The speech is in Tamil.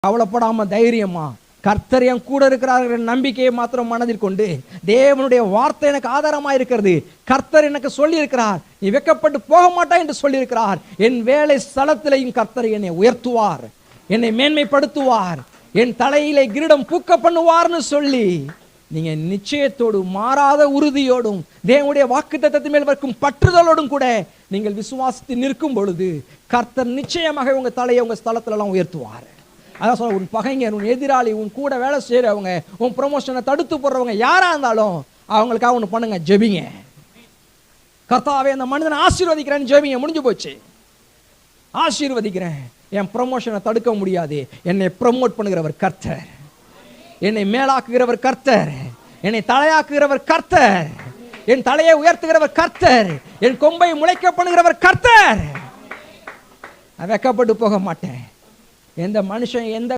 கவலைப்படாம தைரியமா கர்த்தர் என் கூட இருக்கிறார்கள் நம்பிக்கையை மாத்திரம் மனதில் கொண்டு, தேவனுடைய வார்த்தை எனக்கு ஆதாரமா இருக்கிறது, கர்த்தர் எனக்கு சொல்லி இருக்கிறார், நீ வெட்கப்பட்டு போக மாட்டாய் என்று சொல்லி இருக்கிறார். என் வேலை ஸ்தலத்திலையும் கர்த்தர் என்னை உயர்த்துவார், என்னை மேன்மைப்படுத்துவார், என் தலையிலே கிரீடம் பூக்க பண்ணுவார்னு சொல்லி நீங்க நிச்சயத்தோடு மாறாத உறுதியோடும் தேவனுடைய வாக்குத்தத்தத்தின் மேல் வைக்கும் பற்றுதலோடும் கூட நீங்கள் விசுவாசித்து நிற்கும் பொழுது கர்த்தர் நிச்சயமாக உங்க தலையை உங்க ஸ்தலத்துல எல்லாம் உயர்த்துவார். அதான் சொல்ல, உன் பகைஞர், உன் எதிராளி, உன் கூட வேலை செய்யறவங்க, உன் ப்ரொமோஷனை தடுத்து போடுறவங்க யாரா இருந்தாலும் அவங்களுக்காக ஒன்று பண்ணுங்க, ஜெபிங்க. கர்த்தாவே அந்த மனிதனை ஆசீர்வதிக்கிறேன்னு ஜெபிங்க. முடிஞ்சு போச்சு. ஆசீர்வதிக்கிறேன், என் ப்ரொமோஷனை தடுக்க முடியாது, என்னை ப்ரமோட் பண்ணுகிறவர் கர்த்தர், என்னை மேலாக்குகிறவர் கர்த்தர், என்னை தலையாக்குகிறவர் கர்த்தர், என் தலையை உயர்த்துகிறவர் கர்த்தர், என் கொம்பை முளைக்க பண்ணுகிறவர் கர்த்தர். நான் வெட்கப்பட்டு போக மாட்டேன். எந்த மனுஷன் எந்த